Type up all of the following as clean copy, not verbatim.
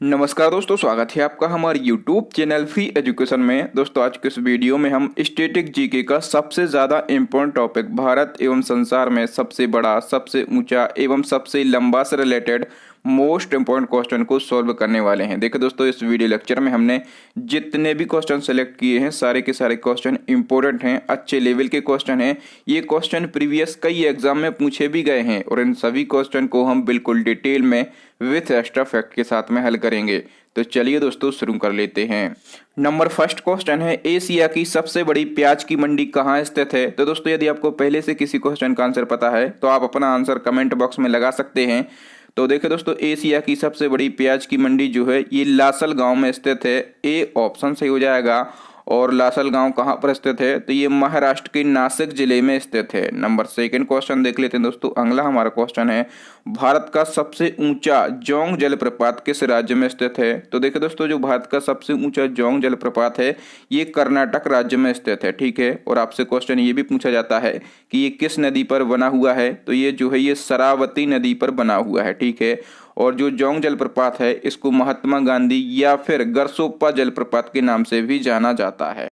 नमस्कार दोस्तों, स्वागत है आपका हमारे YouTube चैनल फ्री एजुकेशन में। दोस्तों आज के इस वीडियो में हम स्टैटिक जीके का सबसे ज़्यादा इम्पोर्टेंट टॉपिक भारत एवं संसार में सबसे बड़ा, सबसे ऊंचा एवं सबसे लंबा से रिलेटेड मोस्ट इम्पोर्टेंट क्वेश्चन को सॉल्व करने वाले हैं। देखिए दोस्तों, इस वीडियो लेक्चर में हमने जितने भी क्वेश्चन सेलेक्ट किए हैं सारे के सारे क्वेश्चन इंपॉर्टेंट हैं, अच्छे लेवल के क्वेश्चन हैं। ये क्वेश्चन प्रीवियस कई एग्जाम में पूछे भी गए हैं और इन सभी क्वेश्चन को हम बिल्कुल डिटेल में विथ एक्स्ट्रा फैक्ट के साथ में हल करेंगे। तो चलिए दोस्तों शुरू कर लेते हैं। नंबर फर्स्ट क्वेश्चन है, एशिया की सबसे बड़ी प्याज की मंडी कहाँ स्थित है? तो दोस्तों यदि आपको पहले से किसी क्वेश्चन का आंसर पता है तो आप अपना आंसर कमेंट बॉक्स में लगा सकते हैं। तो देखिए दोस्तों, एशिया की सबसे बड़ी प्याज की मंडी जो है ये लासल गांव में स्थित है। ए ऑप्शन सही हो जाएगा। और लासल गांव कहाँ पर स्थित है? तो ये महाराष्ट्र के नासिक जिले में स्थित है। नंबर सेकंड क्वेश्चन देख लेते हैं दोस्तों। अगला हमारा क्वेश्चन है, भारत का सबसे ऊंचा जोंग जलप्रपात किस राज्य में स्थित है? तो देखिए दोस्तों, जो भारत का सबसे ऊंचा जोंग जलप्रपात है ये कर्नाटक राज्य में स्थित है। ठीक है। और आपसे क्वेश्चन ये भी पूछा जाता है कि ये किस नदी पर बना हुआ है? तो ये जो है ये शरावती नदी पर बना हुआ है। ठीक है। और जो जोंग जलप्रपात है इसको महात्मा गांधी या फिर गरसोप्पा जलप्रपात के नाम से भी जाना जाता है।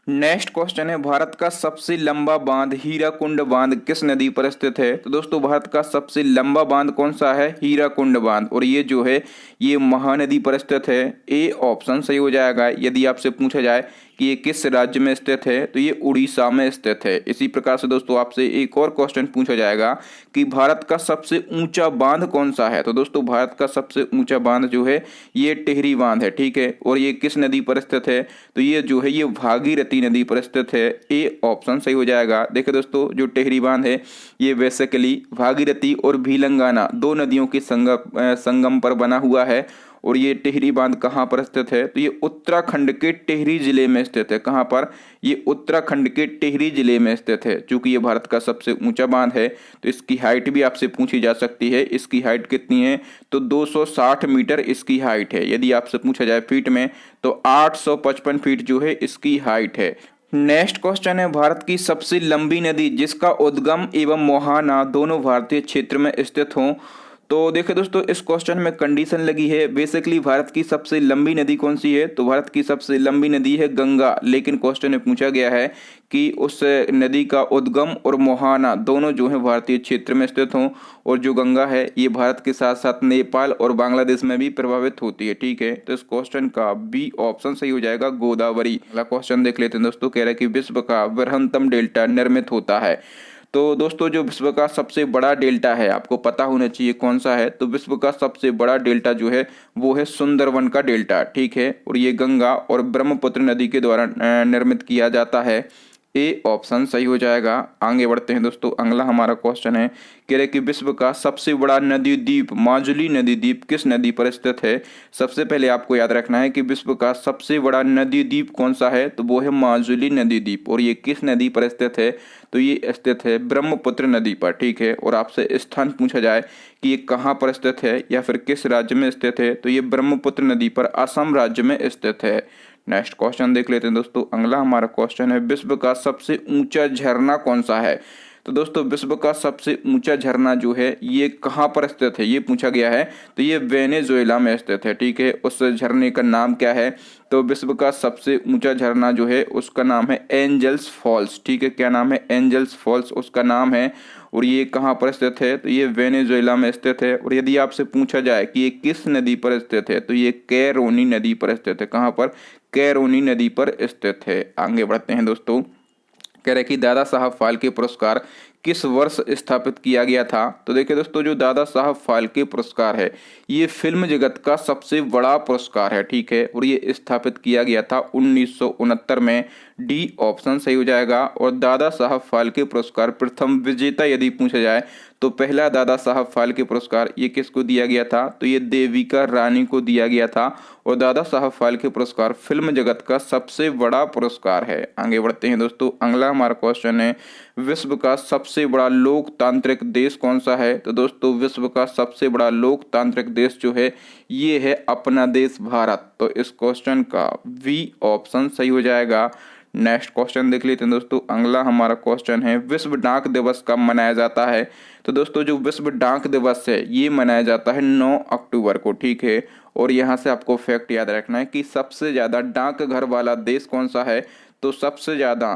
नेक्स्ट क्वेश्चन है, भारत का सबसे लंबा बांध हीराकुंड बांध किस नदी पर स्थित है? तो दोस्तों भारत का सबसे लंबा बांध कौन सा है? हीराकुंड बांध। और ये जो है ये महानदी पर स्थित है। ए ऑप्शन सही हो जाएगा। यदि आपसे पूछा जाए कि ये किस राज्य में स्थित है तो ये उड़ीसा में स्थित है। इसी प्रकार से दोस्तों आपसे एक और क्वेश्चन पूछा जाएगा कि भारत का सबसे ऊंचा बांध कौन सा है? तो दोस्तों भारत का सबसे ऊंचा बांध जो है ये टिहरी बांध है। ठीक है। और ये किस नदी पर स्थित है? तो ये जो है ये भागीरथी नदी पर स्थित है। ए ऑप्शन सही हो जाएगा। देखिए दोस्तों, जो टिहरी बांध है ये बेसिकली भागीरथी और भीलंगाना दो नदियों के संगम पर बना हुआ है। और ये टिहरी बांध कहाँ पर स्थित है? तो ये उत्तराखंड के टिहरी जिले में स्थित है। कहाँ पर? ये उत्तराखंड के टिहरी जिले में स्थित है। चूंकि ये भारत का सबसे ऊंचा बांध है तो इसकी हाइट भी आपसे पूछी जा सकती है। इसकी हाइट कितनी है? तो 260 मीटर इसकी हाइट है। यदि आपसे पूछा जाए फीट में तो 855 फीट जो है इसकी हाइट है। नेक्स्ट क्वेश्चन है, भारत की सबसे लंबी नदी जिसका उद्गम एवं मुहाना दोनों भारतीय क्षेत्र में स्थित हों। तो देखिए दोस्तों, इस क्वेश्चन में कंडीशन लगी है। बेसिकली भारत की सबसे लंबी नदी कौन सी है? तो भारत की सबसे लंबी नदी है गंगा। लेकिन क्वेश्चन में पूछा गया है कि उस नदी का उद्गम और मुहाना दोनों जो है भारतीय क्षेत्र में स्थित हों। और जो गंगा है ये भारत के साथ साथ नेपाल और बांग्लादेश में भी प्रभावित होती है। ठीक है। तो इस क्वेश्चन का बी ऑप्शन सही हो जाएगा, गोदावरी। अगला क्वेश्चन देख लेते हैं दोस्तों। कह रहा है कि विश्व का बृहत्तम डेल्टा निर्मित होता है। तो दोस्तों जो विश्व का सबसे बड़ा डेल्टा है आपको पता होना चाहिए कौन सा है? तो विश्व का सबसे बड़ा डेल्टा जो है वो है सुंदरवन का डेल्टा। ठीक है। और ये गंगा और ब्रह्मपुत्र नदी के द्वारा निर्मित किया जाता है। ए ऑप्शन सही हो जाएगा। आगे बढ़ते हैं दोस्तों। अगला हमारा क्वेश्चन है, कह रहे कि विश्व का सबसे बड़ा नदी द्वीप माजुली नदी द्वीप किस नदी पर स्थित है? सबसे पहले आपको याद रखना है कि विश्व का सबसे बड़ा नदी द्वीप कौन सा है? तो वो है माजुली नदी द्वीप। और ये किस नदी पर स्थित है? तो ये स्थित है ब्रह्मपुत्र नदी पर। ठीक है। और आपसे स्थान पूछा जाए कि ये कहाँ पर स्थित है या फिर किस राज्य में स्थित है तो ये ब्रह्मपुत्र नदी पर असम राज्य में स्थित है। नेक्स्ट क्वेश्चन देख लेते हैं दोस्तों। अगला हमारा क्वेश्चन है, विश्व का सबसे ऊंचा झरना कौन सा है? तो दोस्तों विश्व का सबसे ऊंचा झरना जो है ये कहाँ पर स्थित है ये पूछा गया है। तो ये वेनेजुएला में स्थित है। ठीक है। उस झरने का नाम क्या है? तो विश्व का सबसे ऊंचा झरना जो है उसका नाम है एंजल्स फॉल्स। ठीक है। क्या नाम है? एंजल्स फॉल्स उसका नाम है। और ये कहाँ पर स्थित है? तो ये वेनेजुएला में स्थित है। और यदि आपसे पूछा जाए कि ये किस नदी पर स्थित है तो ये कैरोनी नदी पर स्थित है। कहाँ पर? कैरोनी नदी पर स्थित है। आगे बढ़ते हैं दोस्तों। कह रहे कि दादा साहब फाल्के पुरस्कार किस वर्ष स्थापित किया गया था? तो देखिए दोस्तों, जो दादा साहब फाल्के पुरस्कार है ये फिल्म जगत का सबसे बड़ा पुरस्कार है। ठीक है। और ये स्थापित किया गया था 1969 में। डी ऑप्शन सही हो जाएगा। और दादा साहब फाल्के पुरस्कार प्रथम विजेता यदि पूछा जाए तो पहला दादा साहब फाल्के पुरस्कार ये किसको दिया गया था? तो ये देविका रानी को दिया गया था। और दादा साहब फाल्के पुरस्कार फिल्म जगत का सबसे बड़ा पुरस्कार है। आगे बढ़ते हैं दोस्तों। अगला हमारा क्वेश्चन है, विश्व का सबसे बड़ा लोकतांत्रिक देश कौन सा है? तो दोस्तों विश्व का सबसे बड़ा लोकतांत्रिक देश जो है ये है अपना देश भारत। तो इस क्वेश्चन का वी ऑप्शन सही हो जाएगा। नेक्स्ट क्वेश्चन देख लेते हैं दोस्तों। अगला हमारा क्वेश्चन है विश्व डाक दिवस कब मनाया जाता है। तो दोस्तों जो विश्व डाक दिवस है ये मनाया जाता है 9 अक्टूबर को, ठीक है। और यहाँ से आपको फैक्ट याद रखना है कि सबसे ज़्यादा डाकघर वाला देश कौन सा है। तो सबसे ज़्यादा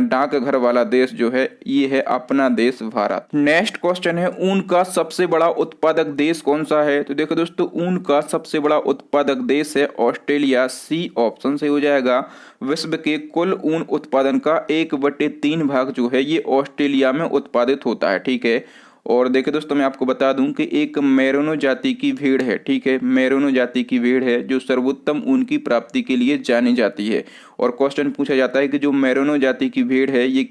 डाकघर वाला देश जो है ये है अपना देश भारत। नेक्स्ट क्वेश्चन है ऊन का सबसे बड़ा उत्पादक देश कौन सा है। तो देखो दोस्तों ऊन का सबसे बड़ा उत्पादक देश है ऑस्ट्रेलिया, सी ऑप्शन सही हो जाएगा। विश्व के कुल ऊन उत्पादन का 1/3 भाग जो है ये ऑस्ट्रेलिया में उत्पादित होता है, ठीक है। और देखिए दोस्तों मैं आपको बता दूं कि एक मेरिनो जाति की भेड़ है, ठीक है। मेरिनो जाति की भेड़ है जो सर्वोत्तम ऊन की प्राप्ति के लिए जानी जाती है। और क्वेश्चन पूछा जाता है कि जो मेरिनो जाति की भेड़ है ये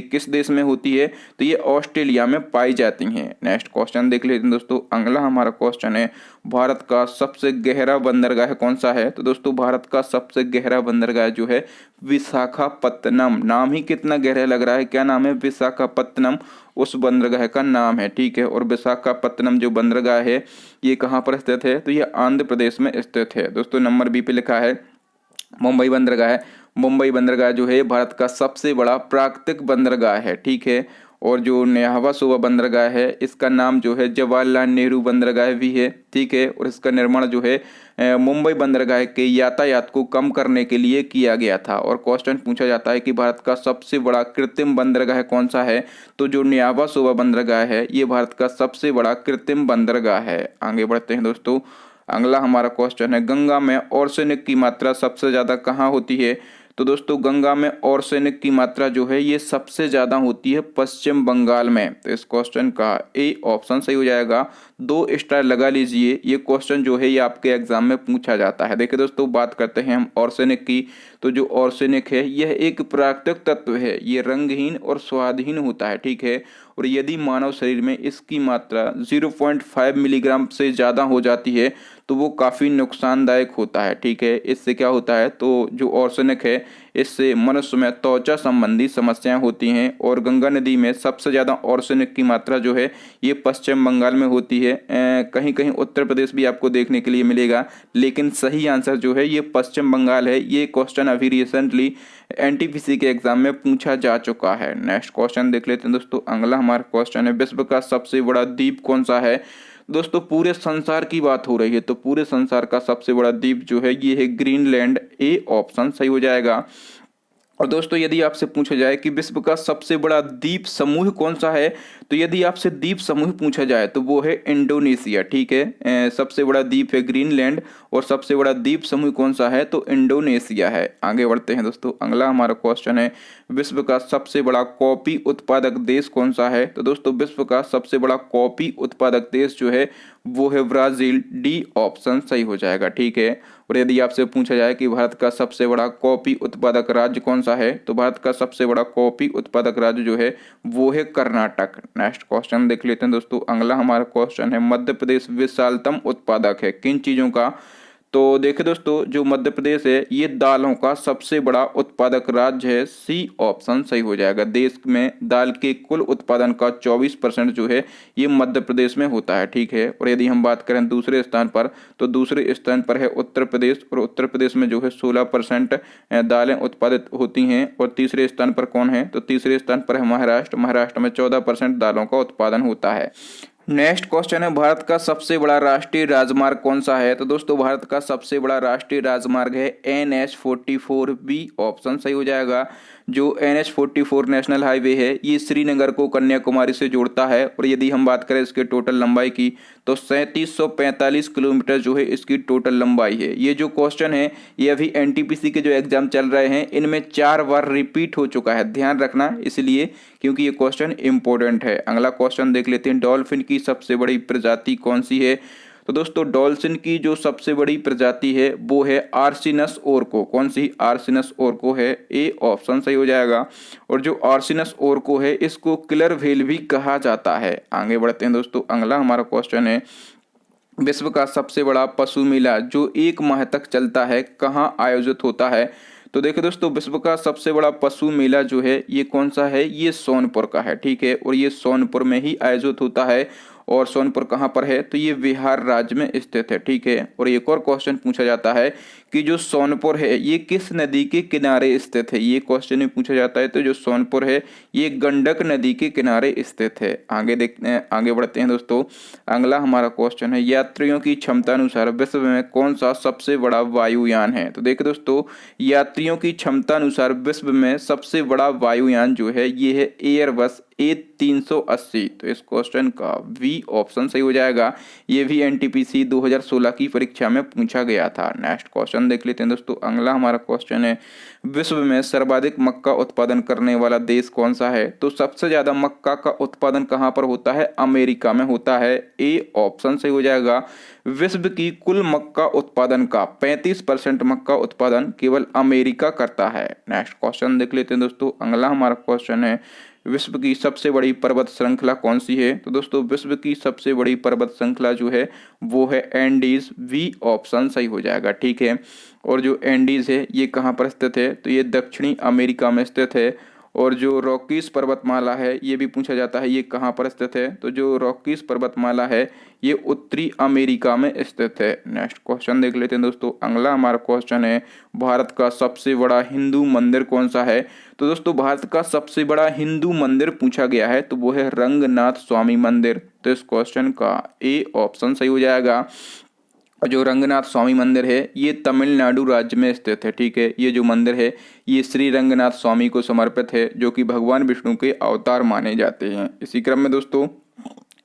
किस देश में होती है। तो ये ऑस्ट्रेलिया में पाई जाती हैं। नेक्स्ट क्वेश्चन देख लेते हैं दोस्तों। अगला हमारा क्वेश्चन है भारत का सबसे गहरा बंदरगाह कौन सा है। तो दोस्तों भारत का सबसे गहरा बंदरगाह जो है विशाखापत्तनम। नाम ही कितना गहरा लग रहा है, क्या नाम है, विशाखापत्तनम उस बंदरगाह का नाम है, ठीक है। और विशाखापत्तनम जो बंदरगाह है ये कहाँ पर स्थित है। तो ये आंध्र प्रदेश में स्थित है। दोस्तों नंबर बी पे लिखा है मुंबई बंदरगाह। मुंबई बंदरगाह जो है भारत का सबसे बड़ा प्राकृतिक बंदरगाह है, ठीक है। और जो न्यावा सोवा बंदरगाह है इसका नाम जो है जवाहरलाल नेहरू बंदरगाह भी है, ठीक है। और इसका निर्माण जो है मुंबई बंदरगाह के यातायात को कम करने के लिए किया गया था। और क्वेश्चन पूछा जाता है कि भारत का सबसे बड़ा कृत्रिम बंदरगाह कौन सा है। तो जो न्यावा सोवा बंदरगाह है ये भारत का सबसे बड़ा कृत्रिम बंदरगाह है। आगे बढ़ते हैं दोस्तों। अगला हमारा क्वेश्चन है गंगा में आर्सेनिक की मात्रा सबसे ज्यादा कहाँ होती है। तो दोस्तों गंगा में आर्सेनिक की मात्रा जो है ये सबसे ज्यादा होती है पश्चिम बंगाल में। तो इस क्वेश्चन का ए ऑप्शन सही हो जाएगा। 2 स्टार लगा लीजिए, ये क्वेश्चन जो है ये आपके एग्जाम में पूछा जाता है। देखिए दोस्तों बात करते हैं हम आर्सेनिक की। तो जो आर्सेनिक है यह एक प्राकृतिक तत्व है, ये रंगहीन और स्वादहीन होता है, ठीक है। और यदि मानव शरीर में इसकी मात्रा 0.5 मिलीग्राम से ज़्यादा हो जाती है तो वो काफ़ी नुकसानदायक होता है, ठीक है। इससे क्या होता है, तो जो आर्सेनिक है इससे मनुष्य में त्वचा संबंधी समस्याएं होती हैं। और गंगा नदी में सबसे ज़्यादा आर्सेनिक की मात्रा जो है ये पश्चिम बंगाल में होती है। कहीं कहीं उत्तर प्रदेश भी आपको देखने के लिए मिलेगा, लेकिन सही आंसर जो है ये पश्चिम बंगाल है। ये क्वेश्चन अभी रिसेंटली एनटीपीसी के एग्जाम में पूछा जा चुका है। नेक्स्ट क्वेश्चन देख लेते हैं दोस्तों। अगला हमारा क्वेश्चन है विश्व का सबसे बड़ा द्वीप कौन सा है। दोस्तों पूरे संसार की बात हो रही है तो पूरे संसार का सबसे बड़ा द्वीप जो है ये है ग्रीनलैंड, ए ऑप्शन सही हो जाएगा। और दोस्तों यदि आपसे पूछा जाए कि विश्व का सबसे बड़ा द्वीप समूह कौन सा है, तो यदि आपसे द्वीप समूह पूछा जाए तो वो है इंडोनेशिया, ठीक है। सबसे बड़ा द्वीप है ग्रीनलैंड और सबसे बड़ा द्वीप समूह कौन सा है, तो इंडोनेशिया है। आगे बढ़ते हैं दोस्तों। अगला हमारा क्वेश्चन है विश्व का सबसे बड़ा कॉफी उत्पादक देश कौन सा है। तो दोस्तों विश्व का सबसे बड़ा कॉफी उत्पादक देश जो है वो है ब्राजील, डी ऑप्शन सही हो जाएगा, ठीक है। और यदि आपसे पूछा जाए कि भारत का सबसे बड़ा कॉफी उत्पादक राज्य कौन सा है, तो भारत का सबसे बड़ा कॉफी उत्पादक राज्य जो है वो है कर्नाटक। नेक्स्ट क्वेश्चन देख लेते हैं दोस्तों। अगला हमारा क्वेश्चन है मध्य प्रदेश विशालतम उत्पादक है किन चीजों का। तो देखिए दोस्तों जो मध्य प्रदेश है ये दालों का सबसे बड़ा उत्पादक राज्य है, सी ऑप्शन सही हो जाएगा। देश में दाल के कुल उत्पादन का 24% जो है ये मध्य प्रदेश में होता है, ठीक है। और यदि हम बात करें दूसरे स्थान पर, तो दूसरे स्थान पर है उत्तर प्रदेश और उत्तर प्रदेश में जो है 16% दालें उत्पादित होती हैं। और तीसरे स्थान पर कौन है, तो तीसरे स्थान पर है महाराष्ट्र। महाराष्ट्र में 14% दालों का उत्पादन होता है। नेक्स्ट क्वेश्चन है भारत का सबसे बड़ा राष्ट्रीय राजमार्ग कौन सा है। तो दोस्तों भारत का सबसे बड़ा राष्ट्रीय राजमार्ग है NH44, बी ऑप्शन सही हो जाएगा। जो NH44 नेशनल हाईवे है ये श्रीनगर को कन्याकुमारी से जोड़ता है। और यदि हम बात करें इसके टोटल लंबाई की तो 3745 किलोमीटर जो है इसकी टोटल लंबाई है। ये जो क्वेश्चन है ये अभी एनटीपीसी के जो एग्जाम चल रहे हैं इनमें 4 बार रिपीट हो चुका है, ध्यान रखना इसलिए क्योंकि ये क्वेश्चन इंपॉर्टेंट है। अगला क्वेश्चन देख लेते हैं डॉल्फिन की सबसे बड़ी प्रजाति कौन सी है। तो दोस्तों डॉल्फिन की जो सबसे बड़ी प्रजाति है वो है आर्सिनस ओरको। कौन सी, आर्सिनस ओरको है, ए ऑप्शन सही हो जाएगा। और जो आर्सिनस ओरको है इसको किलर व्हेल भी कहा जाता है। आगे बढ़ते हैं दोस्तों। अगला हमारा क्वेश्चन है विश्व का सबसे बड़ा पशु मेला जो 1 माह तक चलता है कहाँ आयोजित होता है। तो देखिए दोस्तों विश्व का सबसे बड़ा पशु मेला जो है ये कौन सा है, ये सोनपुर का है, ठीक है। और ये सोनपुर में ही आयोजित होता है। और सोनपुर कहाँ पर है, तो ये बिहार राज्य में स्थित है। ठीक है, और एक और क्वेश्चन पूछा जाता है कि जो सोनपुर है ये किस नदी के किनारे स्थित है, ये क्वेश्चन भी पूछा जाता है। तो जो सोनपुर है ये गंडक नदी के किनारे स्थित है। आगे देखते हैं, आगे बढ़ते हैं दोस्तों। अगला हमारा क्वेश्चन है यात्रियों की क्षमता अनुसार विश्व में कौन सा सबसे बड़ा वायुयान है। तो देखिए दोस्तों, यात्रियों की क्षमता अनुसार विश्व में सबसे बड़ा वायुयान जो है ये है एयरबस A380। तो इस क्वेश्चन का बी ऑप्शन सही हो जाएगा। ये भी एनटीपीसी 2016 की परीक्षा में पूछा गया था। नेक्स्ट क्वेश्चन देख लेते हैं दोस्तों। अगला हमारा क्वेश्चन है विश्व में सर्वाधिक मक्का उत्पादन करने वाला देश कौन सा है। तो सबसे ज्यादा मक्का का उत्पादन कहाँ पर होता है, अमेरिका में होता है। ए ऑप्शन सही हो जाएगा। विश्व की कुल मक्का उत्पादन का 35% मक्का उत्पादन केवल अमेरिका करता है। नेक्स्ट क्वेश्चन देख लेते हैं दोस्तों। अगला हमारा क्वेश्चन है विश्व की सबसे बड़ी पर्वत श्रृंखला कौन सी है। तो दोस्तों विश्व की सबसे बड़ी पर्वत श्रृंखला जो है वो है एंडीज। बी ऑप्शन सही हो जाएगा। ठीक है, और जो एंडीज है ये कहाँ पर स्थित है, तो ये दक्षिणी अमेरिका में स्थित है। और जो रॉकीज पर्वतमाला है ये भी पूछा जाता है ये कहाँ पर स्थित है, तो जो रॉकीज पर्वतमाला है ये उत्तरी अमेरिका में स्थित है। नेक्स्ट क्वेश्चन देख लेते हैं दोस्तों। अगला हमारा क्वेश्चन है भारत का सबसे बड़ा हिंदू मंदिर कौन सा है। तो दोस्तों भारत का सबसे बड़ा हिंदू मंदिर पूछा गया है तो वो है रंगनाथ स्वामी मंदिर। तो इस क्वेश्चन का ए ऑप्शन सही हो जाएगा। जो रंगनाथ स्वामी मंदिर है ये तमिलनाडु राज्य में स्थित है। ठीक है, ये जो मंदिर है ये श्री रंगनाथ स्वामी को समर्पित है जो कि भगवान विष्णु के अवतार माने जाते हैं। इसी क्रम में दोस्तों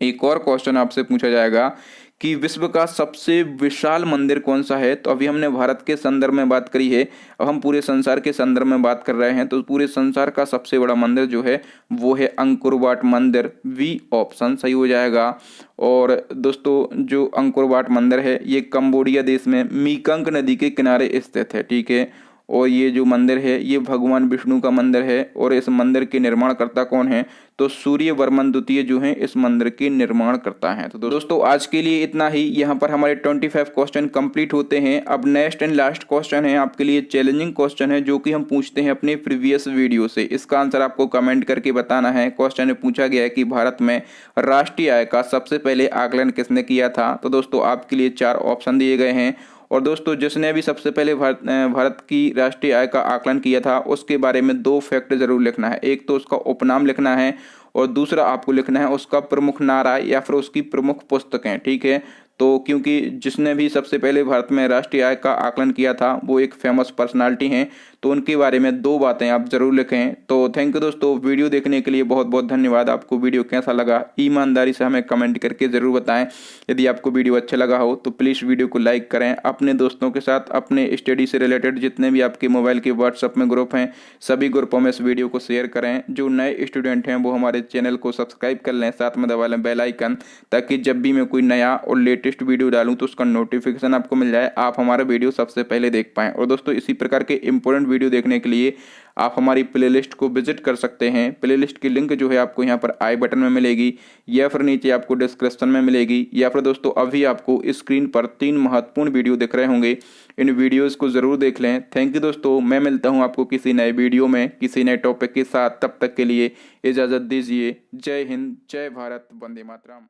एक और क्वेश्चन आपसे पूछा जाएगा कि विश्व का सबसे विशाल मंदिर कौन सा है। तो अभी हमने भारत के संदर्भ में बात करी है, अब हम पूरे संसार के संदर्भ में बात कर रहे हैं। तो पूरे संसार का सबसे बड़ा मंदिर जो है वो है अंकुर वाट मंदिर। वी ऑप्शन सही हो जाएगा। और दोस्तों जो अंकुर वाट मंदिर है ये कंबोडिया देश में मीकंग नदी के किनारे स्थित है। ठीक है, और ये जो मंदिर है ये भगवान विष्णु का मंदिर है। और इस मंदिर के निर्माणकर्ता कौन है, तो सूर्य वर्मन द्वितीय जो है इस मंदिर के निर्माण करता है। तो दोस्तों आज के लिए इतना ही। यहाँ पर हमारे 25 क्वेश्चन कंप्लीट होते हैं। अब नेक्स्ट एंड लास्ट क्वेश्चन है आपके लिए चैलेंजिंग क्वेश्चन है जो कि हम पूछते हैं अपने प्रीवियस वीडियो से। इसका आंसर आपको कमेंट करके बताना है। क्वेश्चन में पूछा गया है कि भारत में राष्ट्रीय आय का सबसे पहले आकलन किसने किया था। तो दोस्तों आपके लिए 4 ऑप्शन दिए गए हैं। और दोस्तों जिसने भी सबसे पहले भारत की राष्ट्रीय आय का आकलन किया था उसके बारे में 2 फैक्ट जरूर लिखना है। एक तो उसका उपनाम लिखना है और दूसरा आपको लिखना है उसका प्रमुख नारा या फिर उसकी प्रमुख पुस्तकें। ठीक है, तो क्योंकि जिसने भी सबसे पहले भारत में राष्ट्रीय आय का आकलन किया था वो एक फेमस पर्सनालिटी हैं, तो उनके बारे में 2 बातें आप जरूर लिखें। तो थैंक यू दोस्तों, वीडियो देखने के लिए बहुत बहुत धन्यवाद। आपको वीडियो कैसा लगा ईमानदारी से हमें कमेंट करके ज़रूर बताएं। यदि आपको वीडियो अच्छा लगा हो तो प्लीज़ वीडियो को लाइक करें। अपने दोस्तों के साथ अपने स्टडी से रिलेटेड जितने भी आपके मोबाइल के व्हाट्सएप में ग्रुप हैं सभी ग्रुपों में इस वीडियो को शेयर करें। जो नए स्टूडेंट हैं वो हमारे चैनल को सब्सक्राइब कर लें, साथ में दबा लें बेल आइकन, ताकि जब भी मैं कोई नया और लेटेस्ट वीडियो डालूं तो उसका नोटिफिकेशन आपको मिल जाए, आप हमारा वीडियो सबसे पहले देख पाएं। और दोस्तों इसी प्रकार के इंपॉर्टेंट वीडियो देखने के लिए आप हमारी प्लेलिस्ट को विजिट कर सकते हैं। प्लेलिस्ट की लिंक जो है आपको यहाँ पर आई बटन में मिलेगी या फिर नीचे आपको डिस्क्रिप्शन में मिलेगी, या फिर दोस्तों अभी आपको स्क्रीन पर 3 महत्वपूर्ण वीडियो दिख रहे होंगे। इन वीडियोस को जरूर देख लें। थैंक यू दोस्तों, मैं मिलता हूँ आपको किसी नए वीडियो में किसी नए टॉपिक के साथ। तब तक के लिए इजाज़त दीजिए। जय हिंद, जय भारत, वंदे मातरम।